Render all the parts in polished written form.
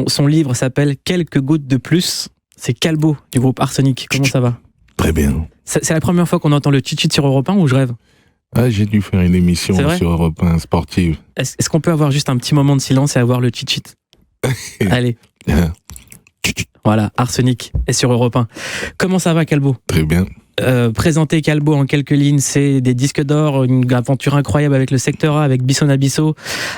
son livre s'appelle Quelques gouttes de plus. C'est Calbo du groupe Arsenic. Comment ça va? Très bien. C'est la première fois qu'on entend le tchit-tchit sur Europe 1 ou je rêve? Ah, j'ai dû faire une émission sur Europe 1 sportive. Est-ce qu'on peut avoir juste un petit moment de silence et avoir le tchit-tchit? Allez. Voilà, Arsenic est sur Europe 1. Comment ça va, Calbo? Très bien. Présenter Calbo en quelques lignes, c'est des disques d'or, une aventure incroyable avec le Secteur A, avec Bisson Abisso,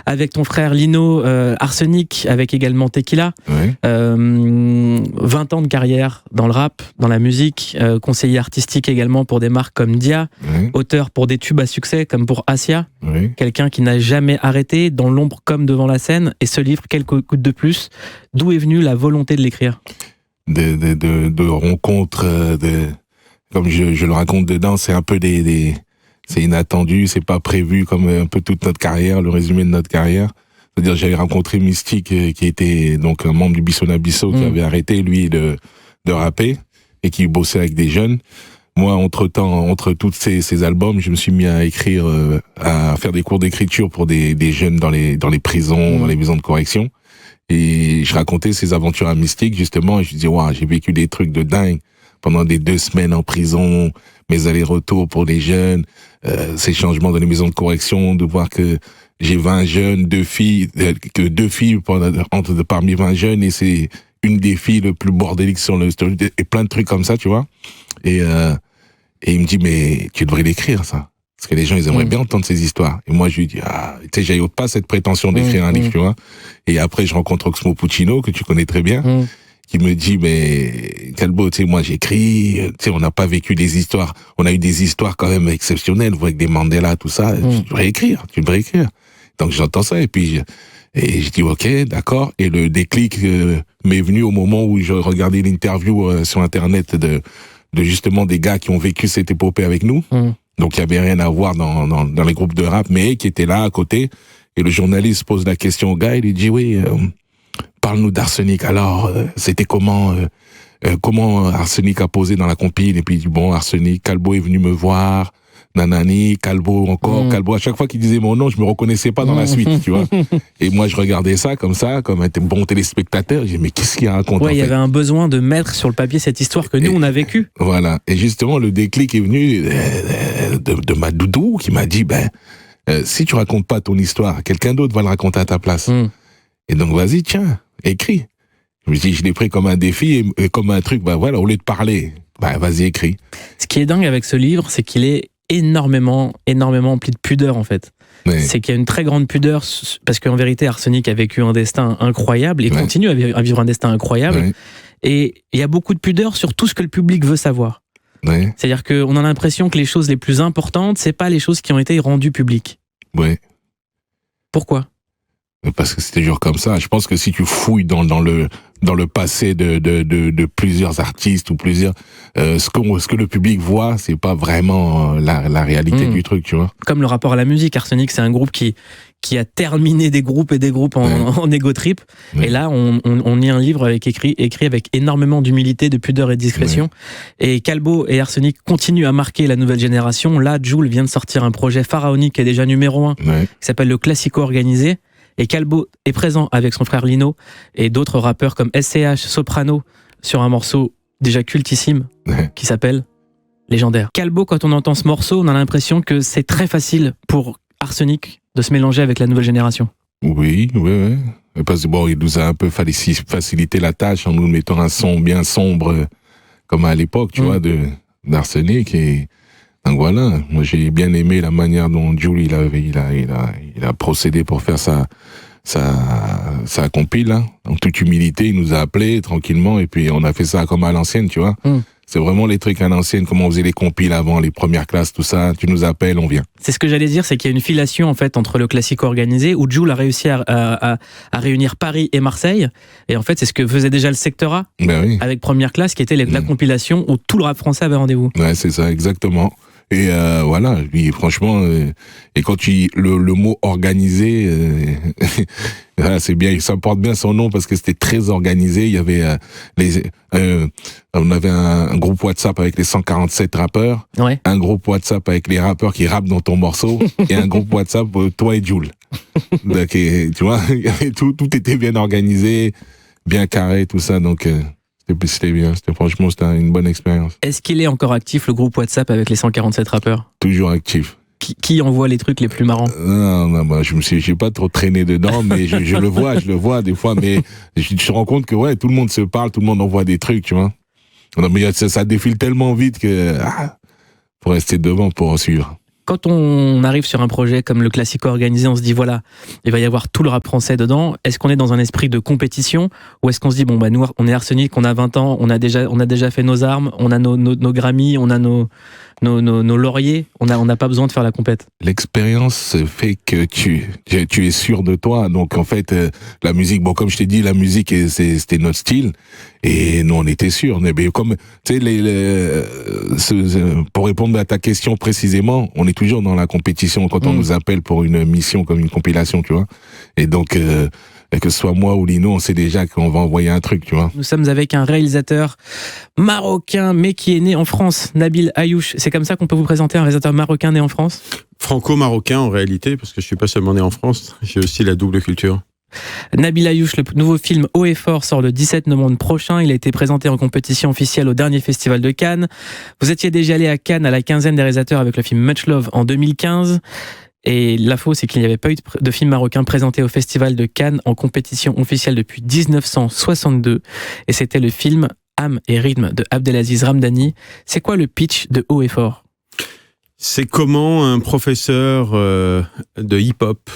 avec ton frère Lino, Arsenic, avec également Tequila. Ouais. 20 ans de carrière dans le rap, dans la musique, conseiller artistique également pour des marques comme Dia, auteur pour des tubes à succès comme pour Asia, quelqu'un qui n'a jamais arrêté, dans l'ombre comme devant la scène, et ce livre, Quelques gouttes de plus, d'où est venue la volonté de l'écrire? De rencontres, comme je le raconte dedans, c'est un peu c'est inattendu, c'est pas prévu, comme un peu toute notre carrière, le résumé de notre carrière. C'est-à-dire, j'avais rencontré Mystique, qui était donc un membre du Bisson Abisso, qui avait arrêté, lui, de rapper, et qui bossait avec des jeunes. Moi, entre tous ces albums, je me suis mis à écrire, à faire des cours d'écriture pour des jeunes dans les prisons, dans les maisons de correction. Et je racontais ces aventures à Mystique, justement, et je disais, waouh, j'ai vécu des trucs de dingue pendant des 2 semaines en prison, mes allers-retours pour les jeunes, ces changements dans les maisons de correction, de voir que j'ai 20 jeunes, 2 filles, que 2 filles parmi 20 jeunes, et c'est une des filles le plus bordélique sur le story, et plein de trucs comme ça, tu vois. Et il me dit, mais tu devrais l'écrire, ça. Parce que les gens, ils aimeraient bien entendre ces histoires. Et moi, je lui dis, tu sais, j'avais pas cette prétention d'écrire un livre, tu vois. Et après, je rencontre Oxmo Puccino, que tu connais très bien, qui me dit, mais Calbo, tu sais, moi j'écris, tu sais, on n'a pas vécu des histoires, on a eu des histoires quand même exceptionnelles, avec des Mandela, tout ça, tu devrais écrire. Donc j'entends ça, et puis je dis, ok, d'accord, et le déclic m'est venu au moment où je regardais l'interview sur Internet de justement des gars qui ont vécu cette épopée avec nous, donc il y avait rien à voir dans les groupes de rap, mais qui étaient là à côté, et le journaliste pose la question au gars, il lui dit, oui, parle-nous d'Arsenic. Alors, c'était comment Arsenic a posé dans la compile, et puis il dit, bon, Arsenic, Calbo est venu me voir, nanani, Calbo encore, Calbo. À chaque fois qu'il disait mon nom, je me reconnaissais pas dans la suite, tu vois. Et moi, je regardais ça comme un bon téléspectateur. Je disais, mais qu'est-ce qu'il raconte? Ouais, il y avait un besoin de mettre sur le papier cette histoire que nous, on a vécue. Voilà. Et justement, le déclic est venu de ma doudou qui m'a dit, si tu racontes pas ton histoire, quelqu'un d'autre va le raconter à ta place. Et donc, vas-y, tiens, écris. Je me dis, je l'ai pris comme un défi et comme un truc, voilà, au lieu de parler, vas-y, écris. Ce qui est dingue avec ce livre, c'est qu'il est énormément empli de pudeur, en fait. C'est qu'il y a une très grande pudeur, parce qu'en vérité, Arsenic a vécu un destin incroyable et continue à vivre un destin incroyable. Et il y a beaucoup de pudeur sur tout ce que le public veut savoir. C'est-à-dire qu'on a l'impression que les choses les plus importantes, c'est pas les choses qui ont été rendues publiques. Pourquoi? Parce que c'est toujours comme ça. Je pense que si tu fouilles dans le passé de plusieurs artistes ou plusieurs, ce que le public voit, c'est pas vraiment la réalité du truc, tu vois. Comme le rapport à la musique, Arsenic, c'est un groupe qui a terminé des groupes et des groupes en ego trip. Et là, on lit un livre écrit avec énormément d'humilité, de pudeur et de discrétion. Et Calbo et Arsenic continuent à marquer la nouvelle génération. Là, Jul vient de sortir un projet pharaonique qui est déjà numéro 1, qui s'appelle le Classico Organisé. Et Calbo est présent avec son frère Lino et d'autres rappeurs comme SCH, Soprano, sur un morceau déjà cultissime qui s'appelle Légendaire. Calbo, quand on entend ce morceau, on a l'impression que c'est très facile pour Arsenic de se mélanger avec la nouvelle génération. Oui. Parce que il nous a un peu facilité la tâche en nous mettant un son bien sombre, comme à l'époque, tu vois, d'Arsenic. Et donc voilà, moi j'ai bien aimé la manière dont Jules il a procédé pour faire sa compile, hein. En toute humilité, il nous a appelés tranquillement et puis on a fait ça comme à l'ancienne, tu vois. C'est vraiment les trucs à l'ancienne, comment on faisait les compiles avant, les premières classes, tout ça. Tu nous appelles, on vient. C'est ce que j'allais dire, c'est qu'il y a une filiation en fait entre le Classico Organisé où Jul a réussi à réunir Paris et Marseille. Et en fait, c'est ce que faisait déjà le Secteur A avec Première Classe, qui était la compilation où tout le rap français avait rendez-vous. Ouais, c'est ça, exactement. Et voilà, lui, franchement, et quand le mot organisé, c'est bien, ça porte bien son nom parce que c'était très organisé. Il y avait on avait un groupe WhatsApp avec les 147 rappeurs, un groupe WhatsApp avec les rappeurs qui rappent dans ton morceau, et un groupe WhatsApp toi et Jul. Donc, tu vois, tout était bien organisé. bien carré, tout ça. Donc, c'était bien. Franchement, c'était une bonne expérience. Est-ce qu'il est encore actif, le groupe WhatsApp, avec les 147 rappeurs? Toujours actif. Qui envoie les trucs les plus marrants? Non, moi, j'ai pas trop traîné dedans, mais je le vois des fois, mais je me rends compte que, ouais, tout le monde se parle, tout le monde envoie des trucs, tu vois. Non, mais ça défile tellement vite que, faut rester devant pour suivre. Quand on arrive sur un projet comme le Classico organisé, on se dit voilà, il va y avoir tout le rap français dedans. Est-ce qu'on est dans un esprit de compétition ou est-ce qu'on se dit bon bah nous on est Arsenic, on a 20 ans, on a déjà fait nos armes, on a nos Grammy, on a nos lauriers, on n'a pas besoin de faire la compète. L'expérience fait que tu es sûr de toi. Donc en fait la musique, bon comme je t'ai dit, la musique c'était notre style et nous on était sûrs. Mais comme tu sais pour répondre à ta question précisément, on est toujours dans la compétition quand on nous appelle pour une mission comme une compilation, tu vois. Et donc que ce soit moi ou Lino, on sait déjà qu'on va envoyer un truc, tu vois. Nous sommes avec un réalisateur marocain, mais qui est né en France, Nabil Ayouch. C'est comme ça qu'on peut vous présenter, un réalisateur marocain né en France? Franco-marocain en réalité, parce que je suis pas seulement né en France, j'ai aussi la double culture. Nabil Ayouch, le nouveau film Haut et Fort sort le 17 novembre prochain. Il a été présenté en compétition officielle au dernier festival de Cannes. Vous étiez déjà allé à Cannes à la quinzaine des réalisateurs avec le film Much Love en 2015. Et l'info, c'est qu'il n'y avait pas eu de film marocain présenté au festival de Cannes en compétition officielle depuis 1962. Et c'était le film Âme et rythme de Abdelaziz Ramdani. C'est quoi le pitch de Haut et Fort? C'est comment un professeur de hip-hop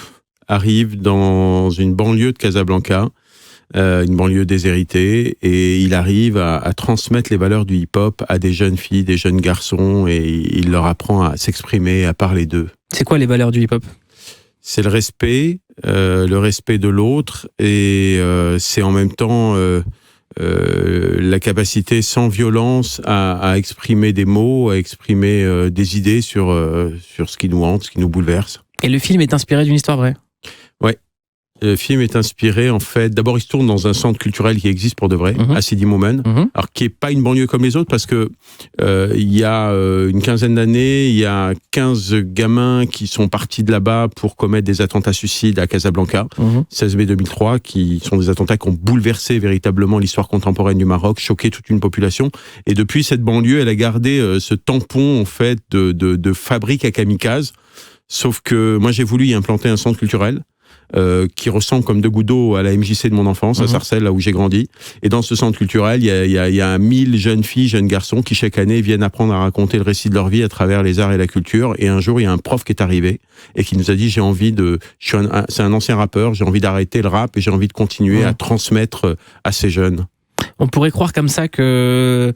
arrive dans une banlieue de Casablanca, une banlieue déshéritée, et il arrive à transmettre les valeurs du hip-hop à des jeunes filles, des jeunes garçons, et il leur apprend à s'exprimer, à parler d'eux. C'est quoi les valeurs du hip-hop? C'est le respect de l'autre, et c'est en même temps la capacité sans violence à exprimer des mots, à exprimer des idées sur ce qui nous hante, ce qui nous bouleverse. Et le film est inspiré d'une histoire vraie? Ouais. Le film est inspiré, en fait, d'abord il se tourne dans un centre culturel qui existe pour de vrai, à Sidi Moumen, alors qui est pas une banlieue comme les autres, parce que il y a une quinzaine d'années, il y a 15 gamins qui sont partis de là-bas pour commettre des attentats suicides à Casablanca, 16 mai 2003, qui sont des attentats qui ont bouleversé véritablement l'histoire contemporaine du Maroc, choqué toute une population, et depuis cette banlieue, elle a gardé ce tampon, en fait, de fabrique à kamikaze, sauf que moi j'ai voulu y implanter un centre culturel, qui ressemble comme deux gouttes d'eau à la MJC de mon enfance, à Sarcelles, là où j'ai grandi. Et dans ce centre culturel, il y a 1000 jeunes filles, jeunes garçons qui chaque année viennent apprendre à raconter le récit de leur vie à travers les arts et la culture. Et un jour, il y a un prof qui est arrivé et qui nous a dit c'est un ancien rappeur, j'ai envie d'arrêter le rap et j'ai envie de continuer à transmettre à ces jeunes. On pourrait croire comme ça que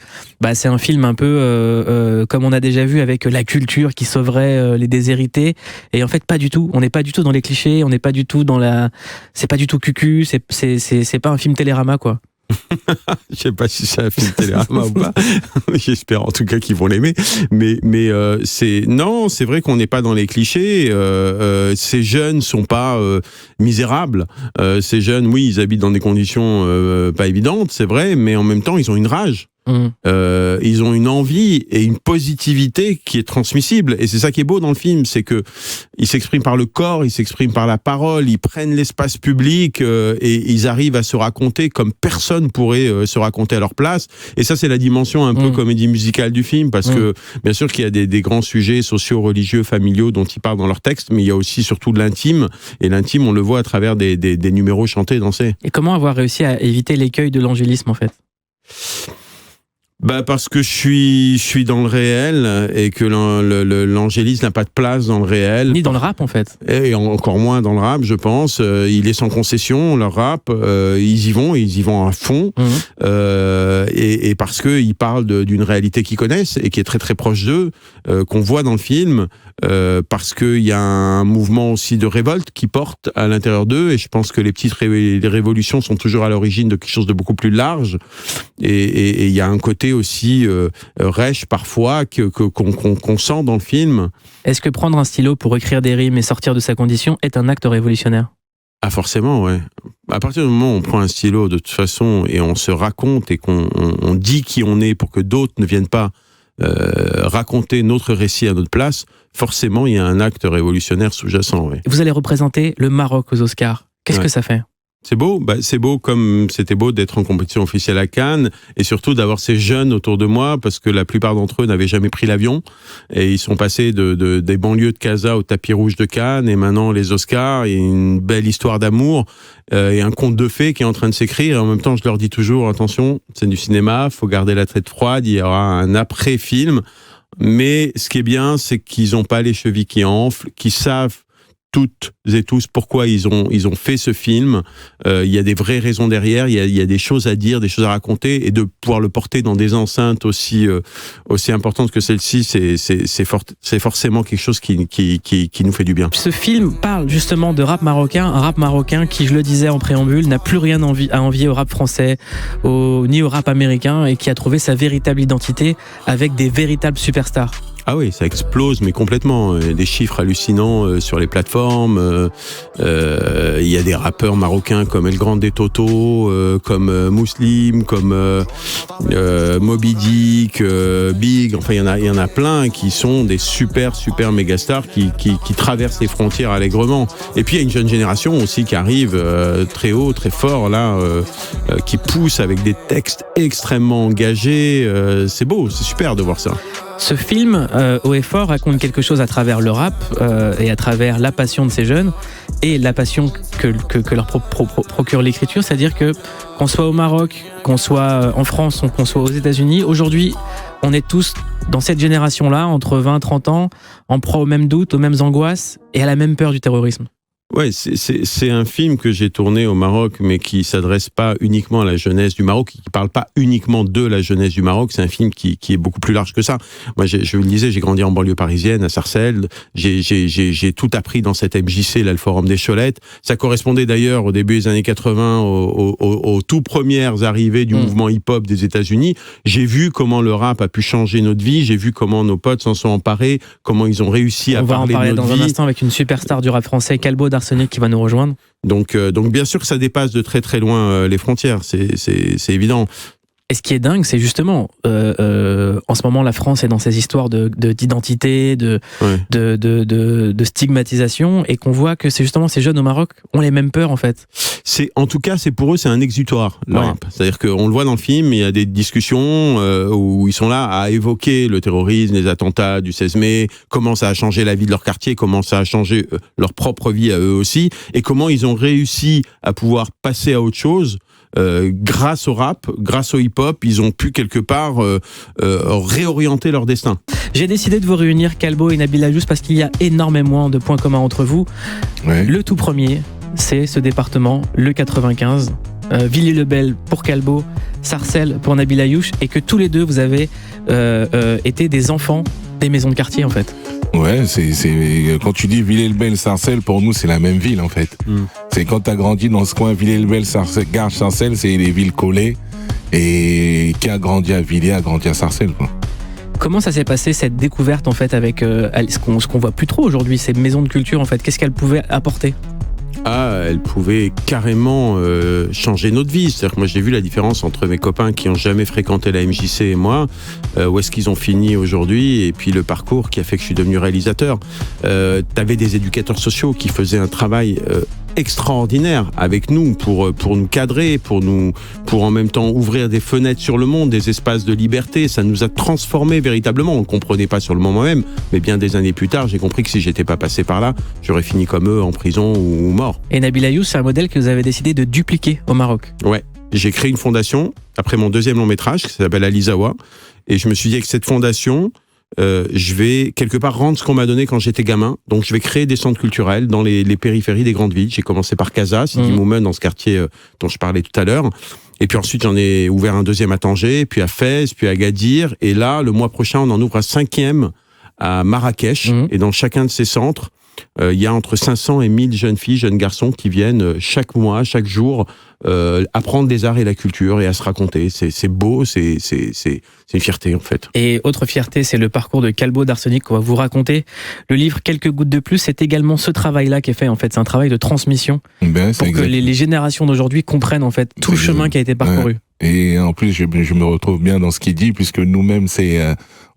c'est un film un peu comme on a déjà vu avec la culture qui sauverait les déshérités, et en fait pas du tout. On n'est pas du tout dans les clichés, on n'est pas du tout dans c'est pas du tout cucu, c'est pas un film Télérama quoi. Je sais pas si c'est un film Télérama ou pas. J'espère en tout cas qu'ils vont l'aimer. Mais c'est vrai qu'on n'est pas dans les clichés. Ces jeunes sont pas misérables. Ces jeunes, oui, ils habitent dans des conditions pas évidentes, c'est vrai, mais en même temps, ils ont une rage. Ils ont une envie et une positivité qui est transmissible, et c'est ça qui est beau dans le film, c'est que ils s'expriment par le corps, ils s'expriment par la parole, ils prennent l'espace public et ils arrivent à se raconter comme personne pourrait se raconter à leur place. Et ça, c'est la dimension un peu comédie musicale du film, parce que bien sûr qu'il y a des grands sujets sociaux, religieux, familiaux dont ils parlent dans leurs textes, mais il y a aussi surtout de l'intime, et l'intime on le voit à travers des numéros chantés, dansés. Et comment avoir réussi à éviter l'écueil de l'angélisme en fait? Parce que je suis dans le réel, et que l'angélisme n'a pas de place dans le réel. Ni dans le rap en fait. Et encore moins dans le rap, je pense. Il est sans concession, leur rap. Ils y vont à fond. Et parce que ils parlent d'une réalité qu'ils connaissent et qui est très très proche d'eux, qu'on voit dans le film. Parce qu'il y a un mouvement aussi de révolte qui porte à l'intérieur d'eux, et je pense que les petites révolutions sont toujours à l'origine de quelque chose de beaucoup plus large, et il y a un côté aussi rêche parfois qu'on sent dans le film. Est-ce que prendre un stylo pour écrire des rimes et sortir de sa condition est un acte révolutionnaire? Ah forcément, ouais. À partir du moment où on prend un stylo de toute façon et on se raconte et qu'on dit qui on est pour que d'autres ne viennent pas raconter notre récit à notre place, forcément il y a un acte révolutionnaire sous-jacent. Ouais. Vous allez représenter le Maroc aux Oscars. Qu'est-ce que ça fait? C'est beau, c'est beau comme c'était beau d'être en compétition officielle à Cannes et surtout d'avoir ces jeunes autour de moi parce que la plupart d'entre eux n'avaient jamais pris l'avion et ils sont passés des banlieues de Casa au tapis rouge de Cannes et maintenant les Oscars et une belle histoire d'amour et un conte de fées qui est en train de s'écrire et en même temps je leur dis toujours attention, c'est du cinéma, faut garder la tête froide, il y aura un après-film mais ce qui est bien c'est qu'ils n'ont pas les chevilles qui enflent, qu'ils savent toutes et tous pourquoi ils ont fait ce film. Il y a des vraies raisons derrière, il y a des choses à dire, des choses à raconter, et de pouvoir le porter dans des enceintes aussi importantes que celle-ci, c'est forcément quelque chose qui nous fait du bien. Ce film parle justement de rap marocain, un rap marocain qui, je le disais en préambule, n'a plus rien à envier au rap français, ni au rap américain, et qui a trouvé sa véritable identité avec des véritables superstars. Ah oui, ça explose, mais complètement. Des chiffres hallucinants sur les plateformes. Il y a des rappeurs marocains comme El Grande Toto, comme Muslim, comme Moby Dick, Big. Enfin, il y en a plein qui sont des super mégastars qui traversent les frontières allègrement. Et puis il y a une jeune génération aussi qui arrive très haut, très fort là, qui pousse avec des textes extrêmement engagés. C'est beau, c'est super de voir ça. Ce film, haut et fort, raconte quelque chose à travers le rap et à travers la passion de ces jeunes et la passion que leur procure l'écriture. C'est-à-dire que qu'on soit au Maroc, qu'on soit en France ou qu'on soit aux États-Unis, aujourd'hui, on est tous dans cette génération-là, entre 20 et 30 ans, en proie aux mêmes doutes, aux mêmes angoisses et à la même peur du terrorisme. Ouais, c'est un film que j'ai tourné au Maroc, mais qui s'adresse pas uniquement à la jeunesse du Maroc, qui parle pas uniquement de la jeunesse du Maroc. C'est un film qui est beaucoup plus large que ça. Moi, je vous le disais, j'ai grandi en banlieue parisienne, à Sarcelles. J'ai tout appris dans cette MJC, là, le Forum des Cholettes. Ça correspondait d'ailleurs au début des années 80 aux tout premières arrivées du mouvement hip-hop des États-Unis. J'ai vu comment le rap a pu changer notre vie. J'ai vu comment nos potes s'en sont emparés, comment ils ont réussi à parler de notre vie. On va en parler dans un instant avec une superstar du rap français, Calbo D'Arsenic, qui va nous rejoindre. Donc bien sûr que ça dépasse de très très loin les frontières, c'est évident. Et ce qui est dingue, c'est justement, en ce moment, la France est dans ces histoires d'identité, de stigmatisation, et qu'on voit que c'est justement ces jeunes au Maroc ont les mêmes peurs, en fait. En tout cas, c'est pour eux, c'est un exutoire, le rap. C'est-à-dire qu'on le voit dans le film, il y a des discussions où ils sont là à évoquer le terrorisme, les attentats du 16 mai, comment ça a changé la vie de leur quartier, comment ça a changé leur propre vie à eux aussi, et comment ils ont réussi à pouvoir passer à autre chose. Grâce au rap, grâce au hip-hop, ils ont pu quelque part réorienter leur destin. J'ai décidé de vous réunir, Calbo et Nabil Ayouch, parce qu'il y a énormément de points communs entre vous. Ouais. Le tout premier, c'est ce département, le 95, Villiers-le-Bel pour Calbo, Sarcelles pour Nabil Ayouch, et que tous les deux, vous avez été des enfants des maisons de quartier, en fait. Ouais, c'est quand tu dis Villiers-le-Bel, Sarcelles, pour nous c'est la même ville en fait. C'est quand t'as grandi dans ce coin Villiers-le-Bel, Garges, Sarcelles, c'est les villes collées, et qui a grandi à Villiers a grandi à Sarcelles, quoi. Comment ça s'est passé cette découverte en fait avec ce qu'on voit plus trop aujourd'hui, ces maisons de culture en fait, qu'est-ce qu'elles pouvaient apporter? Elle pouvait carrément changer notre vie. C'est-à-dire que moi, j'ai vu la différence entre mes copains qui n'ont jamais fréquenté la MJC et moi, où est-ce qu'ils ont fini aujourd'hui, et puis le parcours qui a fait que je suis devenu réalisateur. T'avais des éducateurs sociaux qui faisaient un travail extraordinaire avec nous pour nous cadrer, pour en même temps ouvrir des fenêtres sur le monde, des espaces de liberté. Ça nous a transformés véritablement. On ne comprenait pas sur le moment même, mais bien des années plus tard, j'ai compris que si j'étais pas passé par là, j'aurais fini comme eux en prison ou mort. Et Nabil Ayouch, c'est un modèle que vous avez décidé de dupliquer au Maroc. Ouais, j'ai créé une fondation après mon deuxième long métrage qui s'appelle Alizawa, et je me suis dit que cette fondation, je vais quelque part rendre ce qu'on m'a donné quand j'étais gamin. Donc je vais créer des centres culturels dans les périphéries des grandes villes. J'ai commencé par Casa, Sidi Moumen, dans ce quartier dont je parlais tout à l'heure. Et puis ensuite j'en ai ouvert un deuxième à Tanger, puis à Fès, puis à Agadir. Et là, le mois prochain, on en ouvre un cinquième à Marrakech. Et dans chacun de ces centres, il y a entre 500 et 1000 jeunes filles, jeunes garçons qui viennent chaque mois, chaque jour, apprendre des arts et la culture et à se raconter. C'est beau, c'est une fierté en fait. Et autre fierté, c'est le parcours de Calbo D'Arsenic qu'on va vous raconter. Le livre Quelques gouttes de plus, c'est également ce travail-là qui est fait en fait. C'est un travail de transmission pour que les générations d'aujourd'hui comprennent en fait tout le chemin qui a été parcouru. Ouais. Et en plus, je me retrouve bien dans ce qu'il dit, puisque nous-mêmes,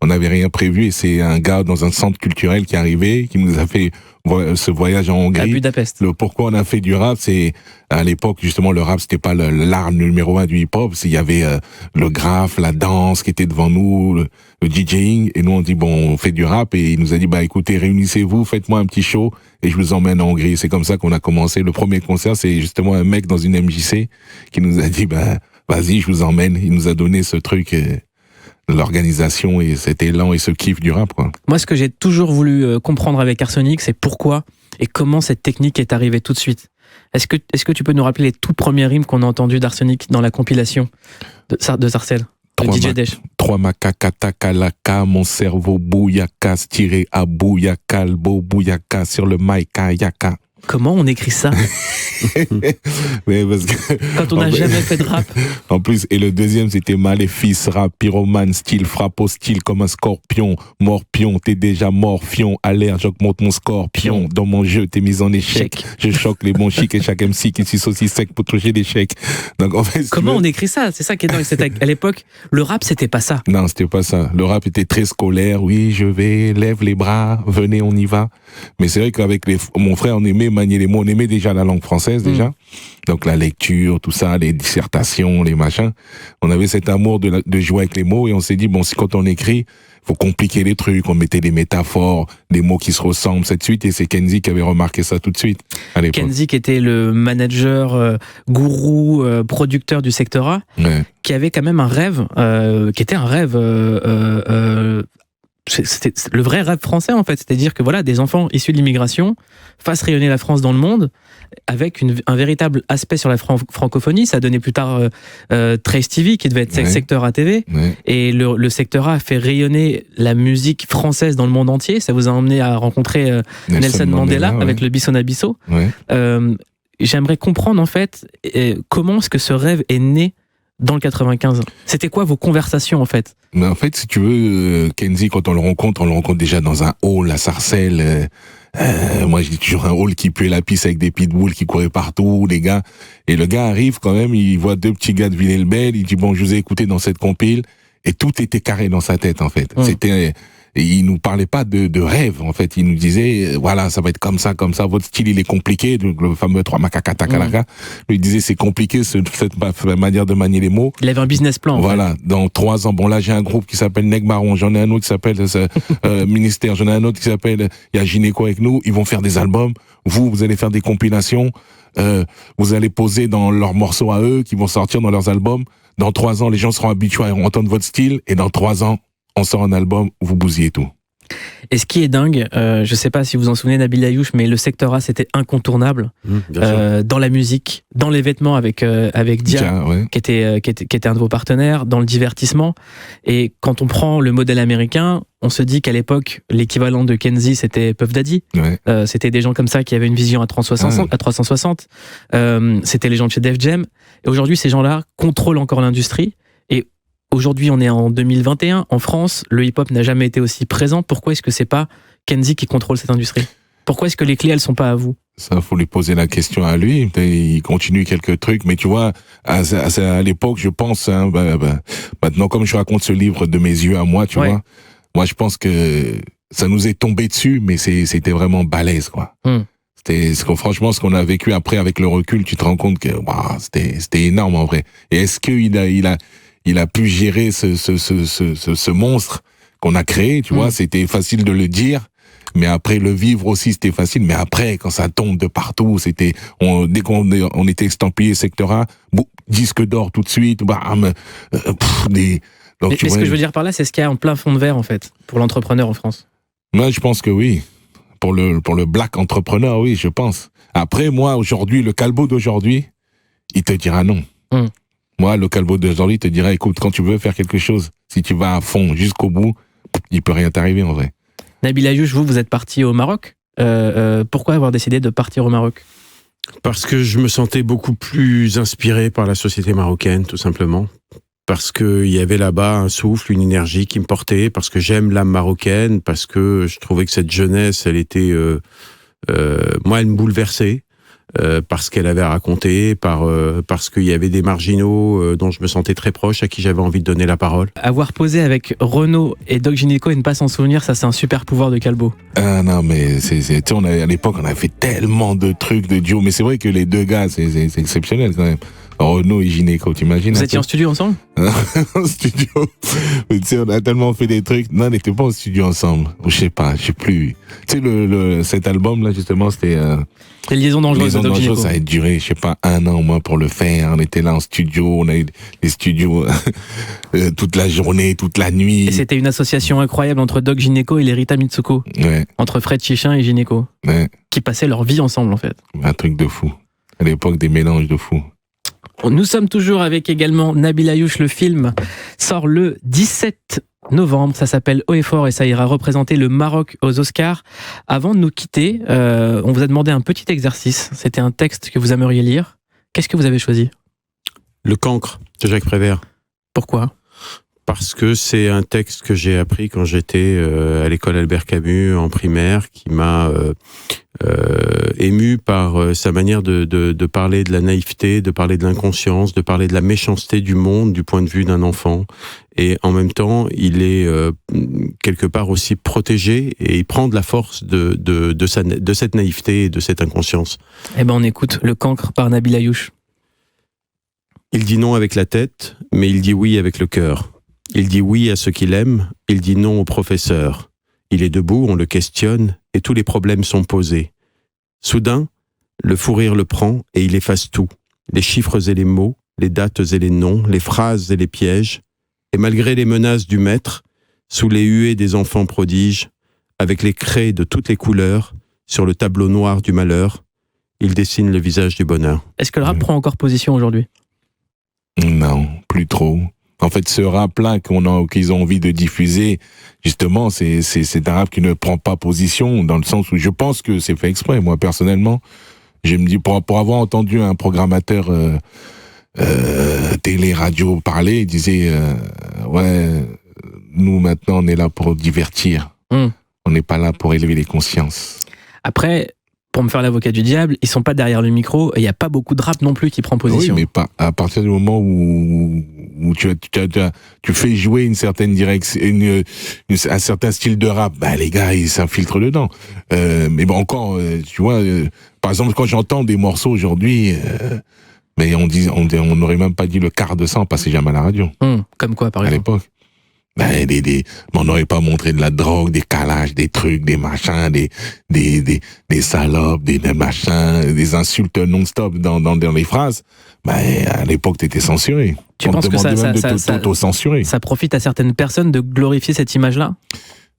on n'avait rien prévu, et c'est un gars dans un centre culturel qui est arrivé, qui nous a fait ce voyage en Hongrie. À Budapest. Pourquoi on a fait du rap, c'est à l'époque justement le rap c'était pas l'art numéro 1 du hip-hop, il y avait le graphe, la danse qui était devant nous, le DJing, et nous on dit bon on fait du rap, et il nous a dit bah écoutez réunissez-vous, faites-moi un petit show et je vous emmène en Hongrie. C'est comme ça qu'on a commencé. Le premier concert c'est justement un mec dans une MJC qui nous a dit bah vas-y je vous emmène. Il nous a donné ce truc. L'organisation et cet élan et ce kiff du rap, quoi. Moi, ce que j'ai toujours voulu comprendre avec Arsenic, c'est pourquoi et comment cette technique est arrivée tout de suite. Est-ce que tu peux nous rappeler les tout premiers rimes qu'on a entendus d'Arsenic dans la compilation de Sarcelles, de DJ Desch? 3 macaques, takalaka, mon cerveau bouyaka, tiré à bouyaka, le beau bouyaka sur le maïka yaka. Comment on écrit ça? Mais parce que, quand on n'a jamais fait de rap. En plus, et le deuxième, c'était maléfice, rap, pyromane, style, frappe au style comme un scorpion, morpion, t'es déjà mort, fion, alerte, j'augmente mon scorpion, dans mon jeu, t'es mis en échec, je choque les bons chics et chaque MC qui suce aussi sec pour toucher l'échec. Donc, en fait, comment on écrit ça? C'est ça qui est dingue. C'était à l'époque, le rap, c'était pas ça. Non, c'était pas ça. Le rap était très scolaire, oui, je vais, lève les bras, venez, on y va. Mais c'est vrai qu'avec mon frère, on aimait manier les mots, on aimait déjà la langue française, déjà. Donc la lecture, tout ça, les dissertations, les machins. On avait cet amour de jouer avec les mots, et on s'est dit, bon, si quand on écrit, faut compliquer les trucs, on mettait des métaphores, des mots qui se ressemblent, cette suite, et c'est Kenzie qui avait remarqué ça tout de suite, à l'époque. Kenzie qui était le manager, gourou, producteur du Secteur A, qui avait quand même un rêve, qui était un rêve, c'était le vrai rêve français en fait, c'est-à-dire que voilà, des enfants issus de l'immigration fassent rayonner la France dans le monde avec un véritable aspect sur la francophonie. Ça a donné plus tard Trace TV qui devait être Secteur A TV, et le Secteur A fait rayonner la musique française dans le monde entier. Ça vous a emmené à rencontrer Nelson Mandela avec le Bissona Bisso. J'aimerais comprendre en fait comment est-ce que ce rêve est né dans le 95. C'était quoi vos conversations en fait? Mais en fait, si tu veux, Kenzie, quand on le rencontre déjà dans un hall à Sarcelles. Moi, j'ai toujours un hall qui puait la pisse avec des pitbulls qui couraient partout, les gars. Et le gars arrive quand même, il voit 2 petits gars de Villers-le-Bel, il dit bon, je vous ai écouté dans cette compile, et tout était carré dans sa tête en fait. Et il nous parlait pas de rêve, en fait. Il nous disait, voilà, ça va être comme ça, votre style, il est compliqué, le fameux 3 macaques takalaka. Il disait, c'est compliqué, cette manière de manier les mots. Il avait un business plan. Voilà. Dans 3 ans, bon, là, j'ai un groupe qui s'appelle Neg Marron, j'en ai un autre qui s'appelle, Ministère, j'en ai un autre qui s'appelle, il y a Gynéco avec nous, ils vont faire des albums. Vous allez faire des compilations, vous allez poser dans leurs morceaux à eux, qui vont sortir dans leurs albums. Dans 3 ans, les gens seront habitués à entendre votre style, et dans 3 ans, on sort un album, vous bousillez tout. Et ce qui est dingue, je sais pas si vous en souvenez, Nabil Ayouch, mais le Secteur A, c'était incontournable dans la musique, dans les vêtements avec Dia, qui était un de vos partenaires, dans le divertissement. Et quand on prend le modèle américain, on se dit qu'à l'époque, l'équivalent de Kenzie, c'était Puff Daddy. C'était des gens comme ça qui avaient une vision à 360. C'était les gens de chez Def Jam. Et aujourd'hui, ces gens-là contrôlent encore l'industrie. Et aujourd'hui, on est en 2021. En France, le hip-hop n'a jamais été aussi présent. Pourquoi est-ce que c'est pas Kenzie qui contrôle cette industrie? Pourquoi est-ce que les clés, elles sont pas à vous? Ça, faut lui poser la question à lui. Il continue quelques trucs, mais tu vois, à l'époque, je pense, maintenant, comme je raconte ce livre de mes yeux à moi, tu vois, moi, je pense que ça nous est tombé dessus, mais c'était vraiment balèze, quoi. Franchement, ce qu'on a vécu après, avec le recul, tu te rends compte que, c'était énorme, en vrai. Et est-ce qu'il a pu gérer ce monstre qu'on a créé, tu vois, c'était facile de le dire, mais après le vivre aussi c'était facile, mais après quand ça tombe de partout, dès qu'on était estampillé Secteur A, disque d'or tout de suite, bam, donc, mais ce que je veux dire par là, c'est ce qu'il y a en plein fond de verre en fait pour l'entrepreneur en France. Moi, je pense que oui. Pour le black entrepreneur, oui, je pense. Après, moi, aujourd'hui, le Calbo d'aujourd'hui, il te dira non. Moi, le Calbo d'aujourd'hui te dira, écoute, quand tu veux faire quelque chose, si tu vas à fond jusqu'au bout, il peut rien t'arriver en vrai. Nabil Ayouch, vous êtes parti au Maroc. Pourquoi avoir décidé de partir au Maroc? Parce que je me sentais beaucoup plus inspiré par la société marocaine, tout simplement. Parce qu'il y avait là-bas un souffle, une énergie qui me portait, parce que j'aime l'âme marocaine, parce que je trouvais que cette jeunesse, elle était... moi, elle me bouleversait. par ce qu'elle avait raconté, parce qu'il y avait des marginaux dont je me sentais très proche, à qui j'avais envie de donner la parole. Avoir posé avec Renaud et Doc Gynéco et ne pas s'en souvenir, ça c'est un super pouvoir de Calbo. Ah non, mais à l'époque, on avait fait tellement de trucs de duo, mais c'est vrai que les deux gars, c'est exceptionnel quand même. Renaud et Gynéco, t'imagines? Vous étiez en studio ensemble? En studio. Tu sais, on a tellement fait des trucs. Non, on n'était pas en studio ensemble. Je sais plus. Tu sais, cet album-là, justement, c'était... Les liaisons dangereuses. Liaisons dangereuses, ça a duré, je sais pas, 1 an au moins pour le faire. On était là en studio, on a eu des studios toute la journée, toute la nuit. Et c'était une association incroyable entre Doc Gynéco et les Rita Mitsuko. Ouais. Entre Fred Chichin et Gynéco. Ouais. Qui passaient leur vie ensemble, en fait. Un truc de fou. À l'époque, des mélanges de fou. Nous sommes toujours avec également Nabil Ayouch. Le film sort le 17 novembre. Ça s'appelle Haut et Fort et ça ira représenter le Maroc aux Oscars. Avant de nous quitter, on vous a demandé un petit exercice. C'était un texte que vous aimeriez lire. Qu'est-ce que vous avez choisi? Le Cancre de Jacques Prévert. Pourquoi? Parce que c'est un texte que j'ai appris quand j'étais à l'école Albert Camus en primaire, qui m'a ému par sa manière de parler de la naïveté, de parler de l'inconscience, de parler de la méchanceté du monde du point de vue d'un enfant. Et en même temps, il est quelque part aussi protégé et il prend de la force de cette naïveté et de cette inconscience. Eh ben, on écoute Le Cancre par Nabil Ayouch. Il dit non avec la tête, mais il dit oui avec le cœur. Il dit oui à ce qu'il aime, il dit non au professeur. Il est debout, on le questionne, et tous les problèmes sont posés. Soudain, le fou rire le prend et il efface tout. Les chiffres et les mots, les dates et les noms, les phrases et les pièges. Et malgré les menaces du maître, sous les huées des enfants prodiges, avec les craies de toutes les couleurs, sur le tableau noir du malheur, il dessine le visage du bonheur. Est-ce que le rap prend encore position aujourd'hui? Non, plus trop. En fait, ce rap-là qu'ils ont envie de diffuser, justement, c'est un rap qui ne prend pas position, dans le sens où je pense que c'est fait exprès. Moi, personnellement, je me dis, pour avoir entendu un programmateur télé, radio parler, il disait, ouais, nous maintenant, on est là pour divertir. On n'est pas là pour élever les consciences. Après, pour me faire l'avocat du diable, ils sont pas derrière le micro, et il n'y a pas beaucoup de rap non plus qui prend position. Oui, mais pas à partir du moment où tu fais jouer une certaine direction, un certain style de rap, bah les gars ils s'infiltrent dedans. Mais bon encore, tu vois, par exemple quand j'entends des morceaux aujourd'hui, mais on n'aurait même pas dit le quart de ça, on passait jamais à la radio. Comme quoi par exemple? À l'époque. Ben, on n'aurait pas montré de la drogue, des calages, des trucs, des machins, des salopes, des machins, des insultes non-stop dans les phrases. Ben, à l'époque, t'étais censuré. Tu penses que ça profite à certaines personnes de glorifier cette image-là?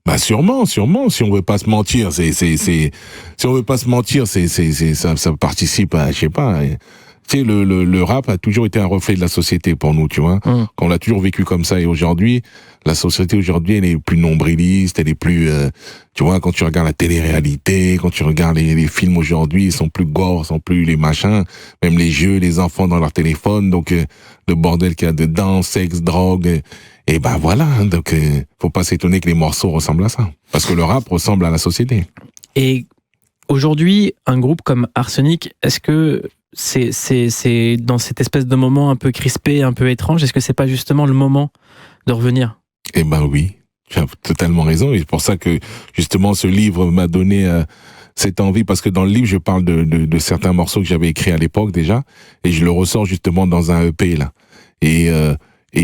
Bah, sûrement. Si on veut pas se mentir, si on veut pas se mentir, ça participe à, je sais pas, tu sais, le rap a toujours été un reflet de la société pour nous, tu vois. On l'a toujours vécu comme ça, et aujourd'hui, la société aujourd'hui, elle est plus nombriliste, elle est plus, tu vois, quand tu regardes la télé-réalité, quand tu regardes les films aujourd'hui, ils sont plus gore, sont plus les machins, même les jeux, les enfants dans leur téléphone, donc le bordel qu'il y a dedans, sexe, drogue, et ben voilà, donc faut pas s'étonner que les morceaux ressemblent à ça, parce que le rap ressemble à la société. Et aujourd'hui, un groupe comme Arsenic, est-ce que c'est dans cette espèce de moment un peu crispé, un peu étrange, est-ce que c'est pas justement le moment de revenir? Eh ben oui, tu as totalement raison, et c'est pour ça que justement ce livre m'a donné cette envie, parce que dans le livre je parle de certains morceaux que j'avais écrits à l'époque déjà, et je le ressors justement dans un EP là, et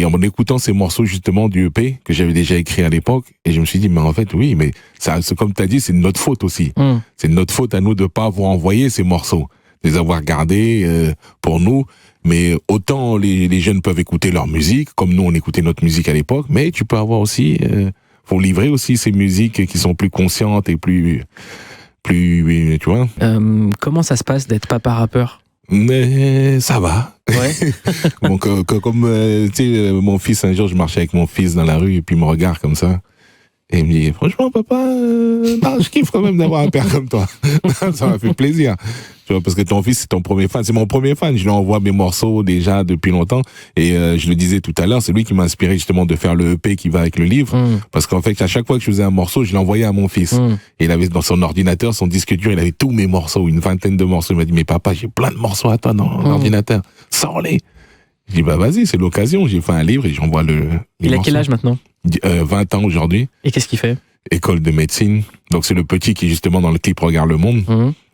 en écoutant ces morceaux justement du EP que j'avais déjà écrit à l'époque, et je me suis dit mais en fait oui, mais ça, comme tu as dit, c'est de notre faute aussi. C'est de notre faute à nous de pas avoir envoyé ces morceaux, de les avoir gardés pour nous. Mais autant les jeunes peuvent écouter leur musique, comme nous on écoutait notre musique à l'époque, mais tu peux avoir aussi, faut livrer aussi ces musiques qui sont plus conscientes et plus, tu vois. Comment ça se passe d'être papa rappeur? Mais ça va. Ouais. Donc comme tu sais, mon fils, un jour je marchais avec mon fils dans la rue et puis il me regarde comme ça Et il me dit, franchement, papa, non, je kiffe quand même d'avoir un père comme toi. Ça m'a fait plaisir. Tu vois, parce que ton fils, c'est ton premier fan. C'est mon premier fan. Je lui envoie mes morceaux déjà depuis longtemps. Et je le disais tout à l'heure, c'est lui qui m'a inspiré justement de faire le EP qui va avec le livre. Parce qu'en fait, à chaque fois que je faisais un morceau, je l'envoyais à mon fils. Et il avait dans son ordinateur, son disque dur, il avait tous mes morceaux, une vingtaine de morceaux. Il m'a dit, mais papa, j'ai plein de morceaux à toi dans l'ordinateur. Sors-les. Je dis, bah vas-y, c'est l'occasion. J'ai fait un livre et j'envoie le. Il a quel âge maintenant? 20 ans aujourd'hui. Et qu'est-ce qu'il fait? École de médecine. Donc c'est le petit qui justement dans le clip Regarde le monde.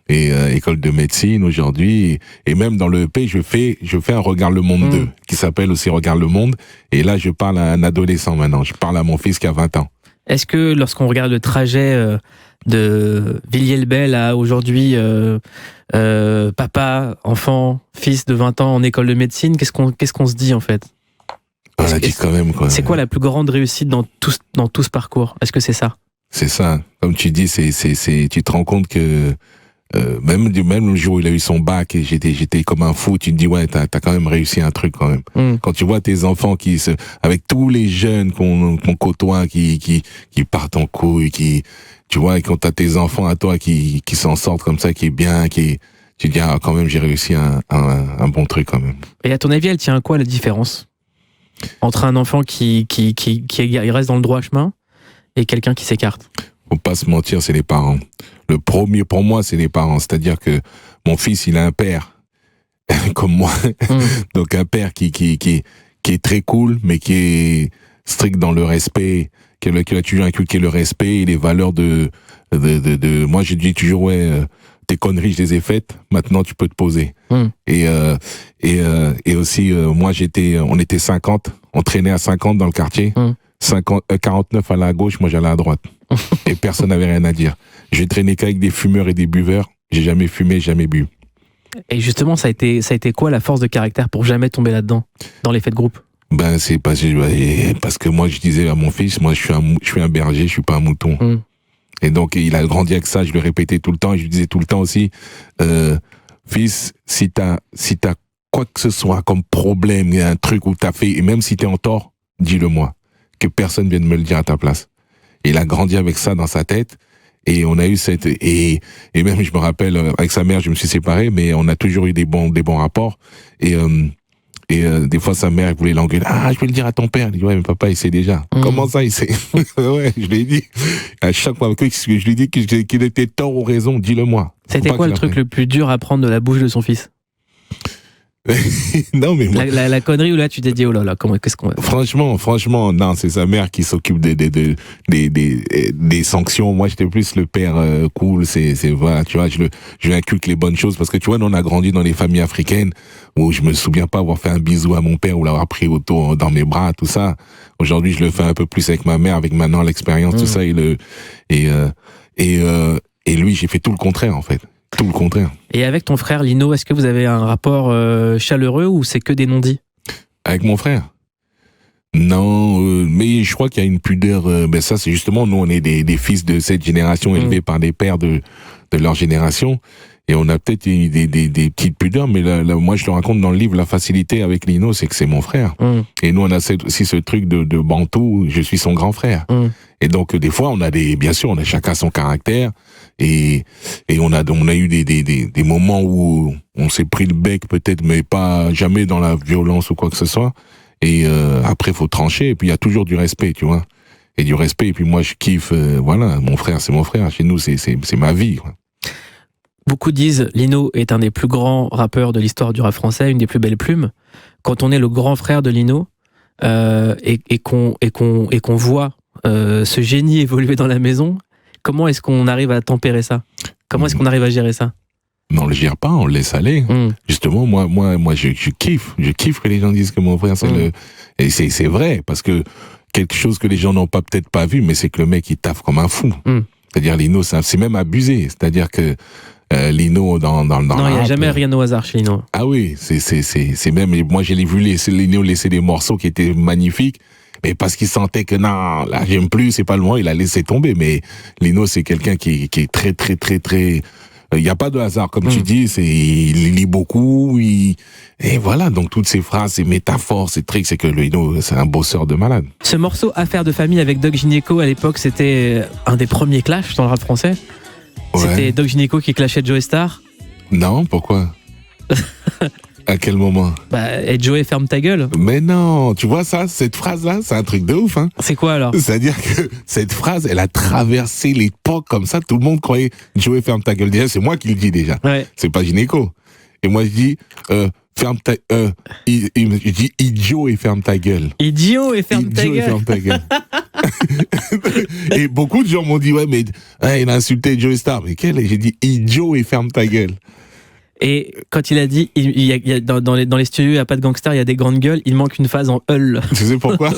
Et école de médecine aujourd'hui. Et même dans le EP, je fais un Regarde le monde 2 qui s'appelle aussi Regarde le monde. Et là, je parle à un adolescent maintenant. Je parle à mon fils qui a 20 ans. Est-ce que lorsqu'on regarde le trajet de Villiers-le-Bel à aujourd'hui, papa, enfant, fils de 20 ans en école de médecine, qu'est-ce qu'on se dit en fait? On a dit quand même quoi. C'est quoi la plus grande réussite dans tout ce parcours? Est-ce que c'est ça? C'est ça. Comme tu dis, tu te rends compte que même le jour où il a eu son bac et j'étais comme un fou, tu te dis ouais, t'as quand même réussi un truc quand même. Quand tu vois tes enfants avec tous les jeunes qu'on côtoie qui partent en couille, tu vois, et quand t'as tes enfants à toi qui s'en sortent comme ça, qui est bien, tu dis ah, quand même j'ai réussi un bon truc quand même. Et à ton avis, elle tient à quoi la différence entre un enfant qui reste dans le droit chemin et quelqu'un qui s'écarte? Faut pas se mentir, c'est les parents. Le premier pour moi, c'est les parents. C'est-à-dire que mon fils, il a un père comme moi. Donc un père qui est très cool, mais qui est strict dans le respect, qui a toujours inculqué le respect et les valeurs de moi, je dis toujours ouais, tes conneries, je les ai faites. Maintenant, tu peux te poser. Et aussi, moi, on était 50, on traînait à 50 dans le quartier. 49 à la gauche, moi j'allais à droite. Et personne n'avait rien à dire. J'ai traîné qu'avec des fumeurs et des buveurs. J'ai jamais fumé, jamais bu. Et justement, ça a été quoi la force de caractère pour jamais tomber là-dedans, dans les faits de groupe? Ben c'est parce que moi je disais à mon fils, moi je suis un berger, je suis pas un mouton. Et donc il a grandi avec ça, je le répétais tout le temps, et je lui disais tout le temps aussi, fils, si t'as quoi que ce soit comme problème, il y a un truc où t'as fait, et même si t'es en tort, dis-le moi, que personne vienne me le dire à ta place. Et il a grandi avec ça dans sa tête, et on a eu et même je me rappelle, avec sa mère je me suis séparé, mais on a toujours eu des bons rapports, et des fois sa mère voulait l'engueuler, je vais le dire à ton père. Il dit ouais mais papa il sait déjà. Comment ça il sait? Ouais, je lui ai dit à chaque fois que je lui ai dit qu'il était tort ou raison, dis-le moi. C'était quoi le truc le plus dur à prendre de la bouche de son fils? Non mais moi, la connerie où là tu t'es dit oh là là, qu'est-ce qu'on va faire? Franchement non, c'est sa mère qui s'occupe des sanctions. Moi j'étais plus le père cool, c'est voilà, tu vois, je lui inculque les bonnes choses parce que tu vois, nous on a grandi dans les familles africaines où je me souviens pas avoir fait un bisou à mon père ou l'avoir pris autour dans mes bras, tout ça. Aujourd'hui je le fais un peu plus avec ma mère, avec maintenant l'expérience, tout ça, et lui j'ai fait tout le contraire en fait. Tout le contraire. Et avec ton frère Lino, est-ce que vous avez un rapport chaleureux ou c'est que des non-dits? Avec mon frère? Non, mais je crois qu'il y a une pudeur. Ça, c'est justement, nous, on est des fils de cette génération élevés par des pères de leur génération. Et on a peut-être des petites pudeurs, mais moi, je le raconte dans le livre, la facilité avec Lino, c'est que c'est mon frère. Et nous, on a aussi ce truc de Bantou, je suis son grand frère. Et donc, des fois, bien sûr, on a chacun son caractère. Et on a eu des moments où on s'est pris le bec peut-être, mais pas jamais dans la violence ou quoi que ce soit. Et après, faut trancher. Et puis, il y a toujours du respect, tu vois. Et du respect. Et puis, moi, je kiffe. Voilà, mon frère, c'est mon frère. Chez nous, c'est ma vie, quoi. Beaucoup disent Lino est un des plus grands rappeurs de l'histoire du rap français, une des plus belles plumes. Quand on est le grand frère de Lino et qu'on voit ce génie évoluer dans la maison, comment est-ce qu'on arrive à tempérer ça? Comment est-ce qu'on arrive à gérer ça? Non, on le gère pas, on le laisse aller. Justement, moi, je kiffe que les gens disent que mon frère et c'est vrai, parce que quelque chose que les gens n'ont peut-être pas vu, mais c'est que le mec il taffe comme un fou. C'est-à-dire Lino, c'est même abusé. C'est-à-dire que Lino dans non, il n'y a jamais rien au hasard chez Lino. Ah oui, c'est même, moi j'ai vu Lino laisser des morceaux qui étaient magnifiques, mais parce qu'il sentait que non, là j'aime plus, c'est pas le moment, il a laissé tomber. Mais Lino, c'est quelqu'un qui est très très très très Il n'y a pas de hasard, comme tu dis, il lit beaucoup, et voilà, donc toutes ces phrases, ces métaphores, ces trucs, c'est que Lino, c'est un bosseur de malade. Ce morceau Affaire de famille avec Doc Gynéco, à l'époque, c'était un des premiers clashs dans le rap français. Ouais. C'était Doc Gynéco qui clashait Joey Starr. Non, pourquoi? À quel moment? Et Joey, ferme ta gueule. Mais non, tu vois ça, cette phrase-là, c'est un truc de ouf, hein. C'est quoi alors? C'est-à-dire que cette phrase, elle a traversé l'époque comme ça, tout le monde croyait Joey, ferme ta gueule. Déjà, c'est moi qui le dis déjà. Ouais. C'est pas Gynéco. Et moi, je dis, ferme ta, je dis idiot et ferme ta gueule. Idiot et ferme ta gueule. Ferme ta gueule. Et beaucoup de gens m'ont dit, ouais, mais il a insulté Joey Starr. Mais quel? J'ai dit idiot et ferme ta gueule. Et quand il a dit, il y a dans les studios, il n'y a pas de gangsters, il y a des grandes gueules, il manque une phase en hull. Tu sais pourquoi?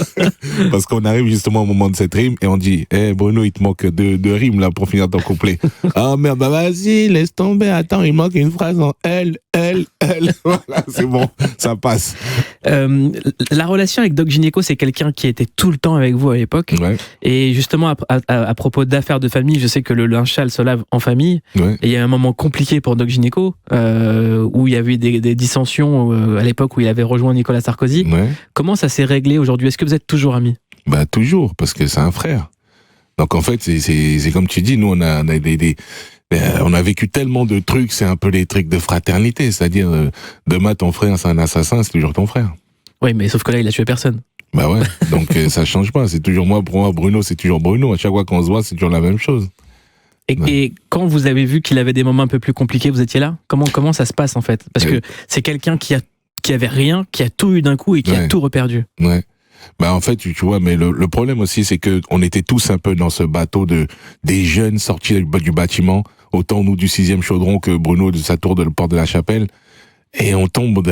Parce qu'on arrive justement au moment de cette rime et on dit, Bruno, il te manque deux rimes là pour finir ton couplet. Ah merde, vas-y, laisse tomber, attends, il manque une phrase en L. Voilà, c'est bon, ça passe. La relation avec Doc Gynéco, c'est quelqu'un qui était tout le temps avec vous à l'époque. Ouais. Et justement, à propos d'affaires de famille, je sais que le linge sale se lave en famille. Ouais. Et il y a un moment compliqué pour Doc Gynéco, où il y avait des dissensions à l'époque où il avait rejoint Nicolas Sarkozy. Ouais. Comment ça s'est réglé aujourd'hui? Est-ce que vous êtes toujours amis? Toujours, parce que c'est un frère. Donc en fait, c'est comme tu dis, nous on a vécu tellement de trucs, c'est un peu les trucs de fraternité, c'est-à-dire demain ton frère c'est un assassin, c'est toujours ton frère. Oui, mais sauf que là il a tué personne. Ouais, donc ça change pas, c'est toujours moi, pour moi Bruno c'est toujours Bruno, à chaque fois qu'on se voit c'est toujours la même chose. Et quand vous avez vu qu'il avait des moments un peu plus compliqués, vous étiez là? Comment ça se passe en fait? Parce que c'est quelqu'un qui avait rien, qui a tout eu d'un coup et qui a tout reperdu. Ouais. En fait, tu vois, mais le problème aussi, c'est que on était tous un peu dans ce bateau des jeunes sortis du bâtiment, autant nous du 6e chaudron que Bruno de sa tour de la Porte de la Chapelle. Et on tombe,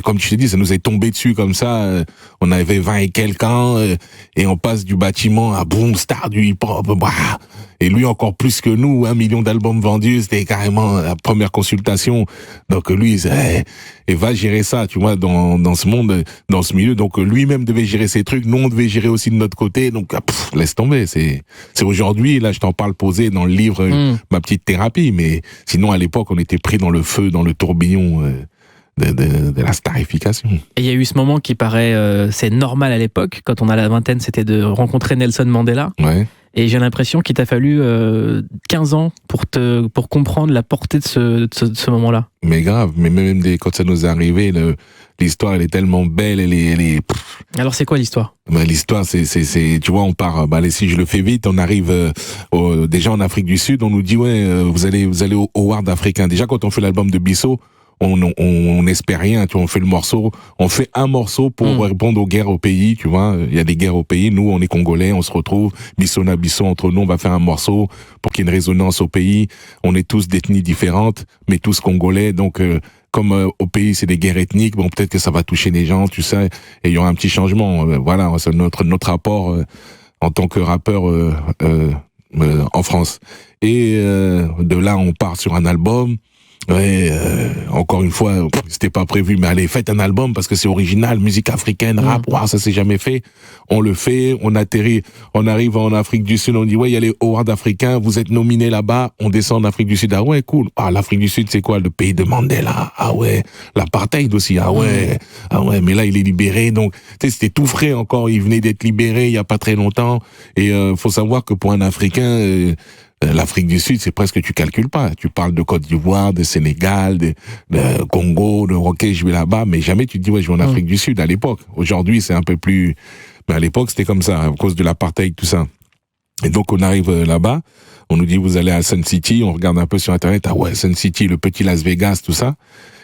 comme tu t'es dit, ça nous est tombé dessus comme ça. On avait 20 et quelques ans, et on passe du bâtiment à boom, star du hip-hop. Et lui encore plus que nous, 1 million d'albums vendus, c'était carrément la première consultation. Donc lui, et va gérer ça, tu vois, dans ce monde, dans ce milieu. Donc lui-même devait gérer ces trucs, nous on devait gérer aussi de notre côté. Donc laisse tomber. C'est aujourd'hui, là je t'en parle posé dans le livre, ma petite thérapie. Mais sinon à l'époque, on était pris dans le feu, dans le tourbillon. De la starification. Et il y a eu ce moment qui paraît, c'est normal à l'époque, quand on a la vingtaine, c'était de rencontrer Nelson Mandela. Ouais. Et j'ai l'impression qu'il t'a fallu 15 ans pour comprendre la portée de ce moment-là. Mais grave, mais même quand ça nous est arrivé, l'histoire elle est tellement belle, elle est. Alors c'est quoi l'histoire? L'histoire c'est tu vois, on part. Si je le fais vite, on arrive déjà en Afrique du Sud, on nous dit vous allez au Howard africain. Déjà quand on fait l'album de Bissot, on espère rien, tu vois, on fait un morceau pour répondre aux guerres au pays, tu vois, il y a des guerres au pays, nous, on est Congolais, on se retrouve, Bissot, entre nous, on va faire un morceau pour qu'il y ait une résonance au pays, on est tous d'ethnies différentes, mais tous Congolais, donc, comme au pays, c'est des guerres ethniques, bon, peut-être que ça va toucher les gens, tu sais, et il y aura un petit changement, voilà, c'est notre rapport, en tant que rappeur, en France. Et, de là, on part sur un album. Ouais, encore une fois, c'était pas prévu, mais allez, faites un album parce que c'est original, musique africaine, rap, ça s'est jamais fait. On le fait, on atterrit, on arrive en Afrique du Sud, on dit il y a les awards africains, vous êtes nominés là-bas, on descend en Afrique du Sud, cool. L'Afrique du Sud, c'est quoi? Le pays de Mandela, l'apartheid aussi, mais là il est libéré, donc tu sais, c'était tout frais encore, il venait d'être libéré il y a pas très longtemps, et faut savoir que pour un Africain, l'Afrique du Sud, c'est presque tu calcules pas. Tu parles de Côte d'Ivoire, de Sénégal, de Congo, de je vais là-bas, mais jamais tu te dis je vais en Afrique du Sud à l'époque. Aujourd'hui, c'est un peu plus. Mais à l'époque, c'était comme ça à cause de l'apartheid, tout ça. Et donc on arrive là-bas, on nous dit vous allez à Sun City, on regarde un peu sur internet, Sun City, le petit Las Vegas, tout ça,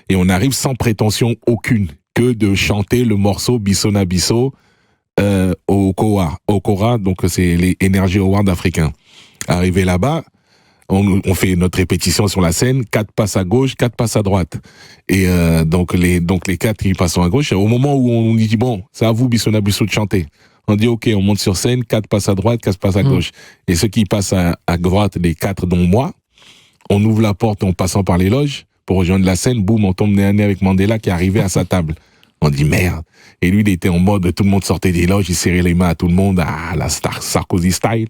et on arrive sans prétention aucune que de chanter le morceau Bissot na Bissot au Kora, donc c'est les Energy Awards africains. Arrivé là-bas, on fait notre répétition sur la scène, 4 passes à gauche, 4 passes à droite. Et donc les 4 qui passent à gauche, au moment où on dit c'est à vous Bissot na Bissot de chanter. On dit ok, on monte sur scène, 4 passes à droite, 4 passes à gauche. Et ceux qui passent à droite, les 4 dont moi, on ouvre la porte en passant par les loges pour rejoindre la scène, boum, on tombe nez à nez avec Mandela qui est arrivé à sa table. On dit merde. Et lui, il était en mode, tout le monde sortait des loges, il serrait les mains à tout le monde, la Sarkozy style.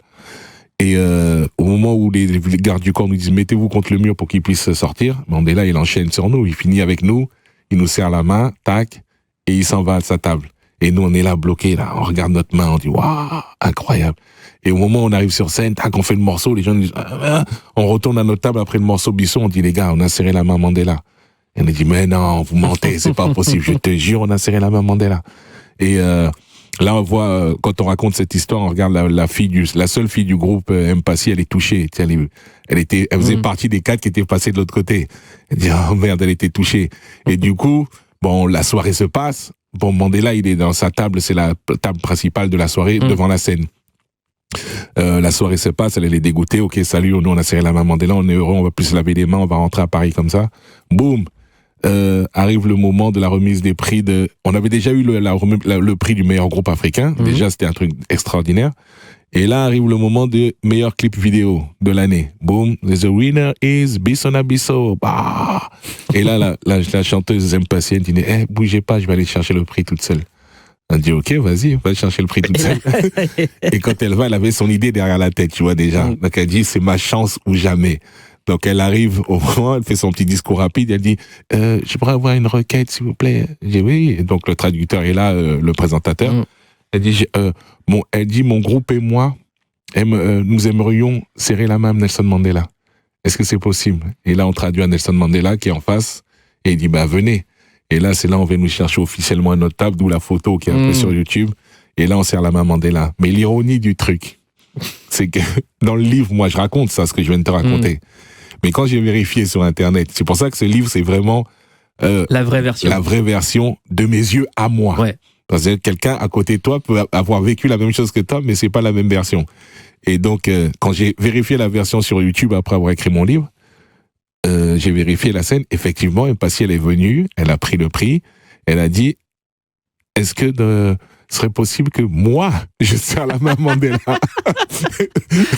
Et au moment où les gardes du corps nous disent mettez-vous contre le mur pour qu'il puisse sortir, Mandela il enchaîne sur nous, il finit avec nous, il nous serre la main, tac, et il s'en va à sa table. Et nous on est là bloqués, là, on regarde notre main, on dit waouh, incroyable. Et au moment où on arrive sur scène, tac, on fait le morceau, les gens nous disent on retourne à notre table après le morceau Bisson, on dit les gars, on a serré la main Mandela. Et on a dit mais non, vous mentez, c'est pas possible, je te jure, on a serré la main Mandela. Et là, on voit, quand on raconte cette histoire, on regarde la seule fille du groupe, Mpassi, elle est touchée. Elle faisait partie des 4 qui étaient passés de l'autre côté. Elle dit, oh merde, elle était touchée. Et du coup, bon, la soirée se passe. Bon, Mandela, il est dans sa table, c'est la table principale de la soirée, devant la scène. La soirée se passe, elle est dégoûtée. Ok, salut, nous, on a serré la main Mandela, on est heureux, on va plus se laver les mains, on va rentrer à Paris comme ça. Boum! Arrive le moment de la remise des prix on avait déjà eu le prix du meilleur groupe africain. Déjà, c'était un truc extraordinaire. Et là arrive le moment du meilleur clip vidéo de l'année. Boom. The winner is Bisson Abisso. Bah. Et là, la chanteuse Mpassi dit, bougez pas, je vais aller chercher le prix toute seule. Elle dit, ok, vas-y, va chercher le prix toute seule. Et quand elle va, elle avait son idée derrière la tête, tu vois, déjà. Donc elle dit, c'est ma chance ou jamais. Donc elle arrive au moment, elle fait son petit discours rapide, elle dit je pourrais avoir une requête s'il vous plaît. Je dis oui. Et donc le traducteur est là, le présentateur. Elle dit mon groupe et moi nous aimerions serrer la main de Nelson Mandela. Est-ce que c'est possible? Et là on traduit à Nelson Mandela qui est en face et il dit venez. Et là c'est là on vient nous chercher officiellement à notre table, d'où la photo qui est un peu sur YouTube. Et là on serre la main Mandela. Mais l'ironie du truc, c'est que dans le livre, moi je raconte ça, ce que je viens de te raconter. Mais quand j'ai vérifié sur Internet, c'est pour ça que ce livre, c'est vraiment la vraie version. La vraie version de mes yeux à moi. Ouais. Parce que quelqu'un à côté de toi peut avoir vécu la même chose que toi, mais c'est pas la même version. Et donc, quand j'ai vérifié la version sur YouTube après avoir écrit mon livre, j'ai vérifié la scène. Effectivement, Mpassi, elle est venue, elle a pris le prix, elle a dit, est-ce que serait possible que moi, je serre la main Mandela.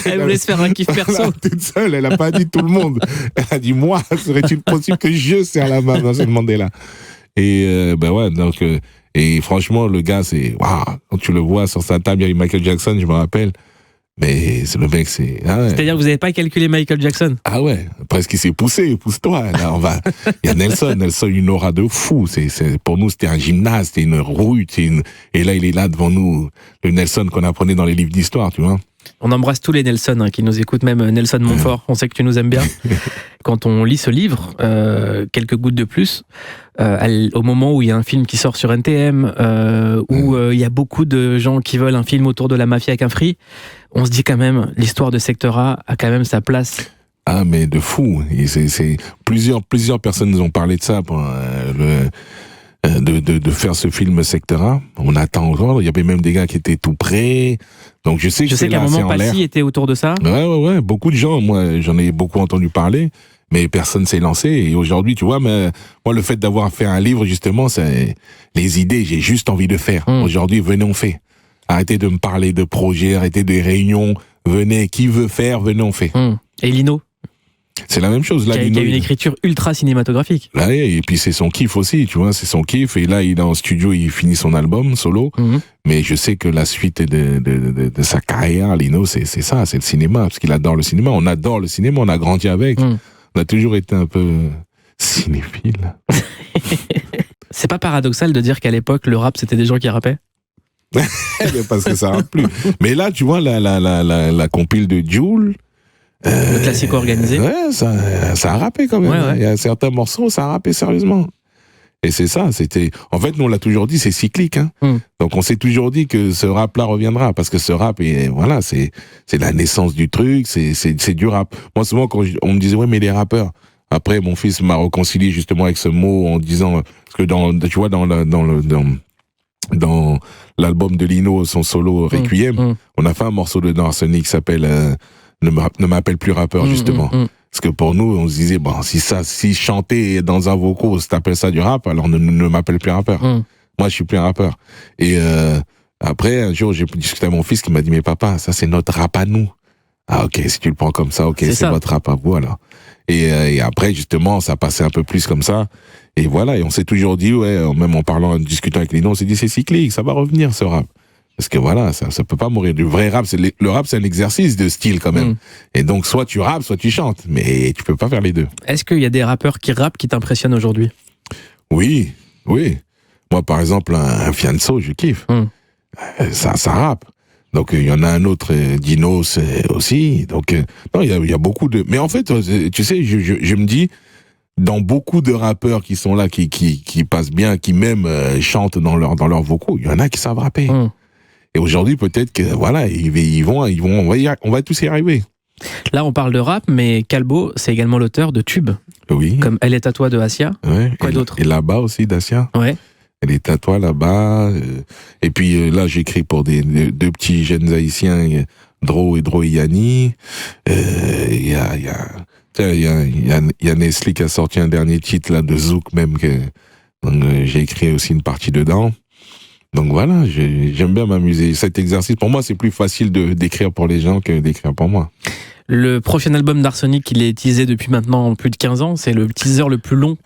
Elle voulait se faire un kiff perso. Toute seule, elle n'a pas dit tout le monde. Elle a dit, moi, serait-il possible que je serre la main Nelson Mandela? Et ouais, donc, et franchement, le gars, c'est, waouh, quand tu le vois sur sa table, il y a eu Michael Jackson, je me rappelle. Mais c'est le mec, c'est... C'est-à-dire que vous n'avez pas calculé Michael Jackson? Ah ouais, presque il s'est poussé, pousse-toi. Là, il y a Nelson, une aura de fou. Pour nous, c'était un gymnase, c'était une rouille. Et là, il est là devant nous, le Nelson qu'on apprenait dans les livres d'histoire, tu vois. On embrasse tous les Nelson qui nous écoutent, même Nelson Montfort. On sait que tu nous aimes bien. Quand on lit ce livre, quelques gouttes de plus, au moment où il y a un film qui sort sur NTM, où il y a beaucoup de gens qui veulent un film autour de la mafia avec un free, on se dit quand même, l'histoire de Secteur A a quand même sa place. Ah, mais de fou. Et plusieurs personnes nous ont parlé de ça pour de faire ce film Secteur A. On attend encore. Il y avait même des gars qui étaient tout prêts. Donc je sais qu'à un moment, Passy était autour de ça. Ouais. Beaucoup de gens. Moi, j'en ai beaucoup entendu parler. Mais personne s'est lancé. Et aujourd'hui, tu vois, moi, le fait d'avoir fait un livre, justement, c'est les idées, j'ai juste envie de faire. Aujourd'hui, venez, on fait. Arrêtez de me parler de projets, arrêtez des réunions. Venez, qui veut faire, venez, on fait. Et Lino? C'est la même chose. Là, il y a une écriture ultra cinématographique. Là, et puis c'est son kiff aussi, tu vois, c'est son kiff. Et là, il est en studio, il finit son album solo. Mais je sais que la suite de sa carrière, Lino, c'est ça, c'est le cinéma. Parce qu'il adore le cinéma. On adore le cinéma, on a grandi avec. On a toujours été un peu cinéphile. C'est pas paradoxal de dire qu'à l'époque, le rap, c'était des gens qui rappaient? Parce que ça rappe plus. Mais là, tu vois, la compile de Jul. Le classique organisé. Ouais, ça a rappé quand même. Ouais. Il y a certains morceaux, ça a rappé sérieusement. Et c'est ça, en fait, nous, on l'a toujours dit, c'est cyclique, hein. Donc, on s'est toujours dit que ce rap-là reviendra, parce que ce rap, voilà, c'est la naissance du truc, c'est du rap. Moi, souvent, quand on me disait, ouais, mais les rappeurs. Après, mon fils m'a réconcilié justement avec ce mot en disant, parce que tu vois, dans l'album de Lino, son solo Requiem, on a fait un morceau dedans, Arsenic, qui s'appelle Ne m'appelle plus rappeur, justement. Parce que pour nous, on se disait, bon, si chanter dans un vocaux, si t'appelles ça du rap, alors ne m'appelle plus rappeur. Moi, je suis plus un rappeur. Et après, un jour, j'ai discuté avec mon fils qui m'a dit, mais papa, ça c'est notre rap à nous. Ah ok, si tu le prends comme ça, ok, c'est votre rap à vous, alors. Et après, justement, ça passait un peu plus comme ça. Et voilà, et on s'est toujours dit, ouais, même en discutant avec Lino, on s'est dit, c'est cyclique, ça va revenir, ce rap. Parce que voilà, ça peut pas mourir. Du vrai rap, le rap, c'est un exercice de style quand même. Et donc, soit tu rappes, soit tu chantes. Mais tu peux pas faire les deux. Est-ce qu'il y a des rappeurs qui rappent qui t'impressionnent aujourd'hui? Oui. Moi, par exemple, un Fianso, je kiffe. Ça rappe. Donc, il y en a un autre, Dinos aussi. Donc, non, il y a beaucoup de... Mais en fait, tu sais, je me dis, dans beaucoup de rappeurs qui sont là, qui passent bien, qui même chantent dans leurs vocaux, il y en a qui savent rapper. Et aujourd'hui, peut-être que, voilà, on va tous y arriver. Là, on parle de rap, mais Calbo, c'est également l'auteur de tubes. Oui. Comme Elle est à toi de Assia. Ouais. Quoi d'autre? Et là-bas aussi, d'Assia. Ouais. Elle est à toi là-bas. Et puis là, j'écris pour deux petits jeunes haïtiens, Dro et Droyani. Il y a Nestlé qui a sorti un dernier titre là de Zouk même donc j'ai écrit aussi une partie dedans. Donc voilà, j'aime bien m'amuser. Cet exercice, pour moi, c'est plus facile d'écrire pour les gens que d'écrire pour moi. Le prochain album d'Arsenic, il est teasé depuis maintenant plus de 15 ans. C'est le teaser le plus long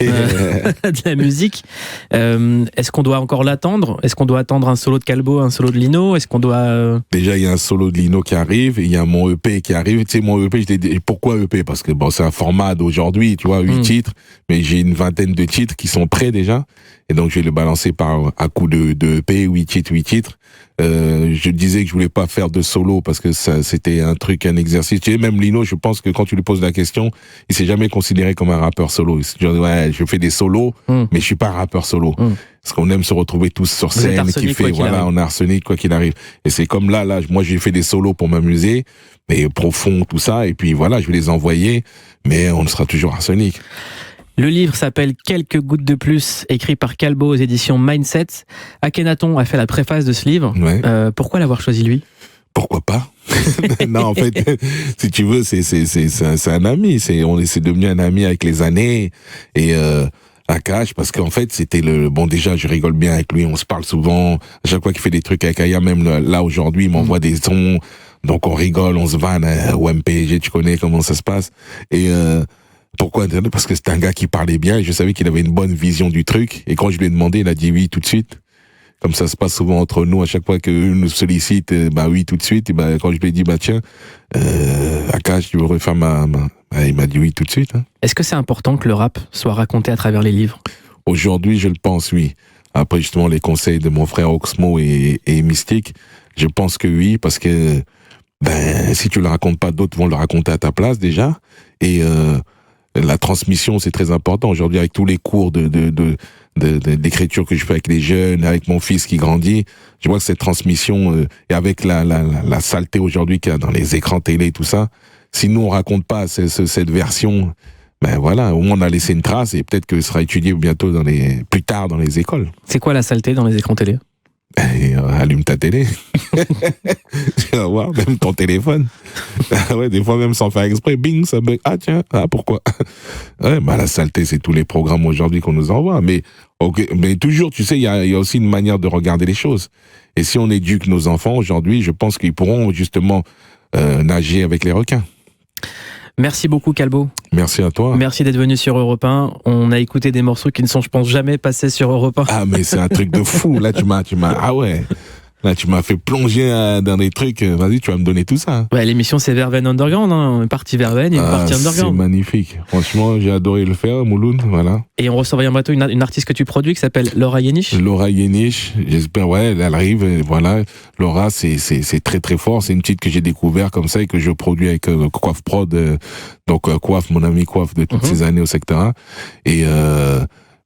de la musique. Est-ce qu'on doit encore l'attendre? Est-ce qu'on doit attendre un solo de Calbo, un solo de Lino? Est-ce qu'on doit... Déjà, il y a un solo de Lino qui arrive. Il y a mon EP qui arrive. Tu sais, mon EP, pourquoi EP? Parce que bon, c'est un format d'aujourd'hui, tu vois, 8 titres. Mais j'ai une vingtaine de titres qui sont prêts déjà. Et donc, je vais le balancer à coup de EP, 8 titres. Je disais que je voulais pas faire de solo parce que c'était un exercice. Tu sais, même Lino, je pense que quand tu lui poses la question, il s'est jamais considéré comme un rappeur solo. Il se dit, ouais, je fais des solos, mais je suis pas un rappeur solo. Parce qu'on aime se retrouver tous sur scène, kiffer, voilà, on a Arsenic, quoi qu'il arrive. Et c'est comme là, moi, j'ai fait des solos pour m'amuser, mais profond, tout ça, et puis voilà, je vais les envoyer, mais on sera toujours Arsenic. Le livre s'appelle Quelques gouttes de plus, écrit par Calbo aux éditions Mindset. Akhenaton a fait la préface de ce livre. Ouais. Pourquoi l'avoir choisi lui? Pourquoi pas? Non, en fait, si tu veux, c'est un ami. On s'est devenu un ami avec les années. Et Akash, parce qu'en fait, c'était bon, déjà, je rigole bien avec lui. On se parle souvent. À chaque fois qu'il fait des trucs avec Aya, même là aujourd'hui, il m'envoie des sons. Donc on rigole, on se vanne. Au MPG, tu connais comment ça se passe. Et pourquoi? Parce que c'était un gars qui parlait bien et je savais qu'il avait une bonne vision du truc. Et quand je lui ai demandé, il a dit oui tout de suite. Comme ça se passe souvent entre nous, à chaque fois qu'eux nous sollicitent, bah oui tout de suite. Et bah quand je lui ai dit, bah tiens, Akash, tu veux refaire il m'a dit oui tout de suite. Hein. Est-ce que c'est important que le rap soit raconté à travers les livres? Aujourd'hui, je le pense, oui. Après justement les conseils de mon frère Oxmo et Mystique, je pense que oui, parce que si tu le racontes pas, d'autres vont le raconter à ta place déjà. Et la transmission, c'est très important. Aujourd'hui, avec tous les cours d'écriture que je fais avec les jeunes, avec mon fils qui grandit, je vois que cette transmission, et avec la saleté aujourd'hui qu'il y a dans les écrans télé et tout ça, si nous on raconte pas cette version, voilà, au moins on a laissé une trace et peut-être que ce sera étudié bientôt plus tard dans les écoles. C'est quoi la saleté dans les écrans télé? Allume ta télé. Tu vas voir, même ton téléphone. Ouais, des fois même sans faire exprès, bing, ça bug. Ah tiens, pourquoi? Ouais, la saleté, c'est tous les programmes aujourd'hui qu'on nous envoie. Mais toujours, tu sais, il y a aussi une manière de regarder les choses. Et si on éduque nos enfants aujourd'hui, je pense qu'ils pourront justement nager avec les requins. Merci beaucoup Calbo. Merci à toi. Merci d'être venu sur Europe 1. On a écouté des morceaux qui ne sont, je pense, jamais passés sur Europe 1. Ah mais c'est un truc de fou. Là tu m'as ah ouais. Là, tu m'as fait plonger dans des trucs. Vas-y, tu vas me donner tout ça. Ouais, l'émission, c'est Verveine Underground. Une partie Verveine et une partie Underground. C'est magnifique. Franchement, j'ai adoré le faire, Mouloud. Voilà. Et on recevra bientôt une artiste que tu produis qui s'appelle Laura Yenish. Laura Yenish. J'espère, ouais, elle arrive. Voilà. Laura, c'est très, très fort. C'est une petite que j'ai découvert comme ça et que je produis avec Coiffe Prod. Donc, Coiffe, mon ami Coiffe de toutes ces années au secteur 1. Et,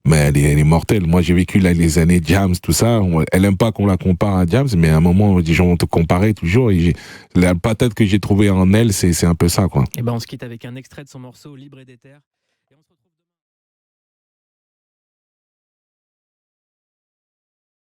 mais elle est mortelle. Moi, j'ai vécu là les années Jams, tout ça. Elle aime pas qu'on la compare à Jams, mais à un moment, les gens vont te comparer toujours. Et la patate que j'ai trouvée en elle, c'est un peu ça, quoi. Et ben, on se quitte avec un extrait de son morceau Libre et déter.